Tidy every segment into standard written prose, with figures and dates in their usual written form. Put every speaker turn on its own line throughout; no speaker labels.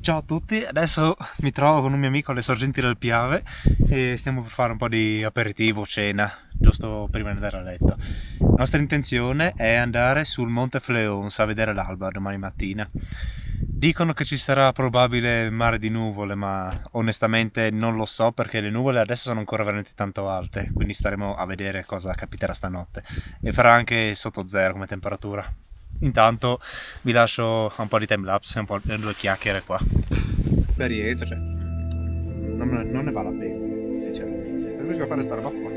Ciao a tutti, adesso mi trovo con un mio amico alle sorgenti del Piave e stiamo per fare un po' di aperitivo, cena, giusto prima di andare a letto. La nostra intenzione è andare sul Monte Fleons a vedere l'alba domani mattina. Dicono che ci sarà probabile mare di nuvole, ma onestamente non lo so perché le nuvole adesso sono ancora veramente tanto alte, quindi staremo a vedere cosa capiterà stanotte. E farà anche sotto zero come temperatura. Intanto vi lascio un po' di timelapse e un po' due chiacchiere qua. L'esperienza, cioè, non ne vale la pena, sinceramente. Non riesco a fare sta roba qua.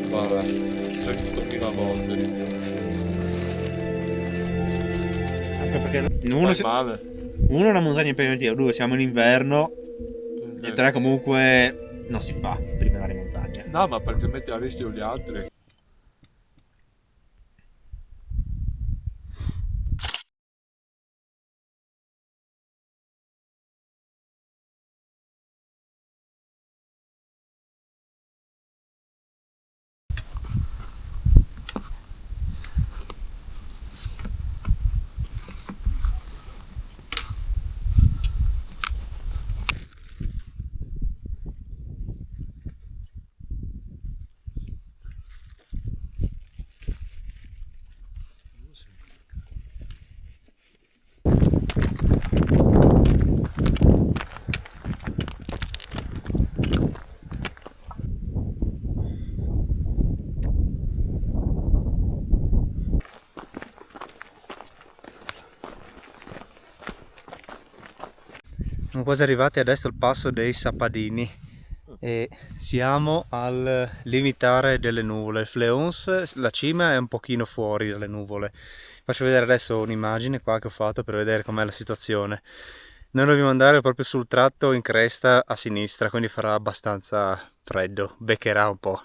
Vabbè, sei tutto prima volta di più.
Anche perché
Fai male.
uno è una montagna impegnativa, due siamo in inverno e tre comunque non si fa prima di andare in montagna.
No, ma perché metti a rischio gli altri?
Siamo quasi arrivati adesso al passo dei Sappadini e siamo al limitare delle nuvole. Il Fleons, la cima è un pochino fuori dalle nuvole. Faccio vedere adesso un'immagine qua che ho fatto per vedere com'è la situazione. Noi dobbiamo andare proprio sul tratto in cresta a sinistra, quindi farà abbastanza freddo, beccherà un po'.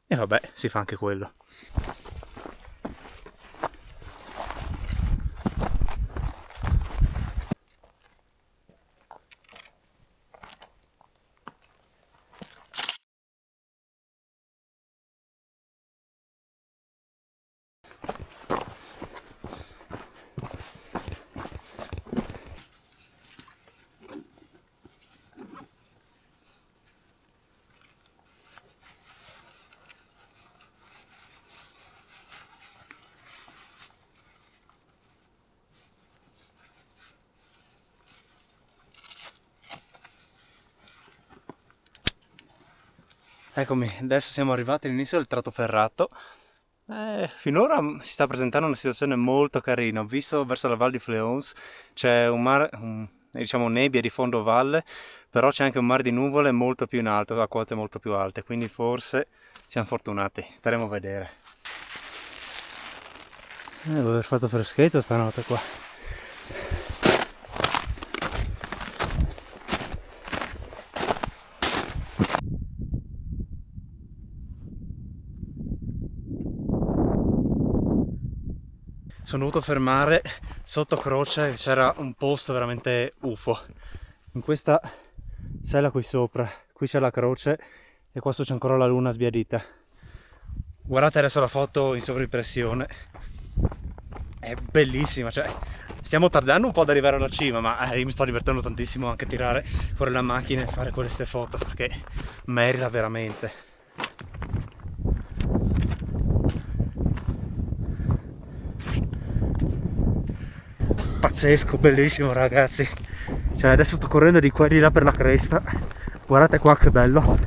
E vabbè, si fa anche quello. Eccomi, adesso siamo arrivati all'inizio del tratto ferrato. Finora si sta presentando una situazione molto carina. Ho visto verso la Val di Fleons c'è un mare, diciamo nebbia di fondo valle, però c'è anche un mare di nuvole molto più in alto, a quote molto più alte, quindi forse siamo fortunati. Staremo a vedere. Devo aver fatto freschetto stanotte qua. Sono dovuto fermare sotto croce, c'era un posto veramente UFO. In questa sella qui sopra, qui c'è la croce e qua sotto c'è ancora la luna sbiadita. Guardate adesso la foto in sovrimpressione. È bellissima, cioè stiamo tardando un po' ad arrivare alla cima, ma io mi sto divertendo tantissimo anche a tirare fuori la macchina e fare queste foto perché merita veramente. Pazzesco, bellissimo ragazzi, cioè adesso sto correndo di qua e di là per la cresta, guardate qua che bello,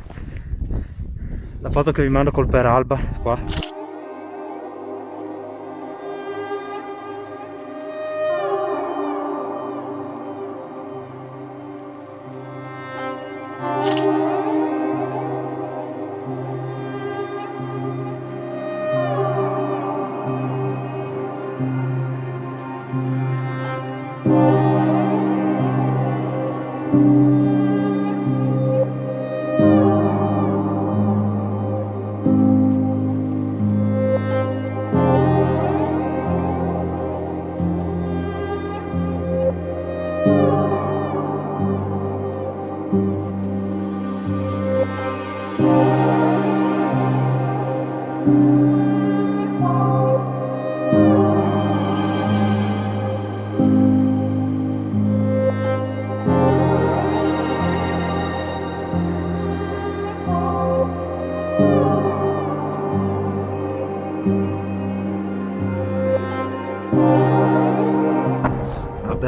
la foto che vi mando col Peralba qua.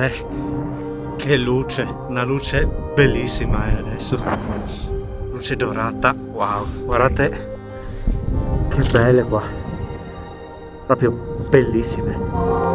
guardate che luce, una luce bellissima adesso, luce dorata, wow, guardate che belle qua, proprio bellissime.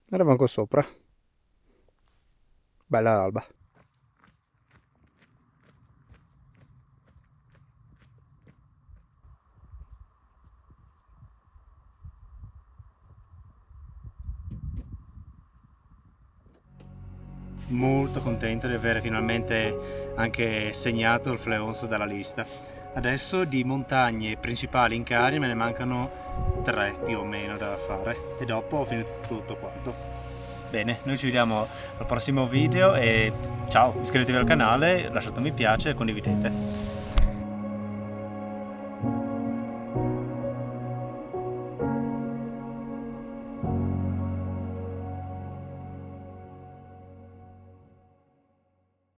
Eravamo qua sopra, bella l'alba. Molto contento di aver finalmente anche segnato il Fleons dalla lista. Adesso di montagne principali in Cari me ne mancano 3 più o meno da fare e dopo ho finito tutto quanto. Bene, noi ci vediamo al prossimo video e ciao, iscrivetevi al canale, lasciate un mi piace e condividete.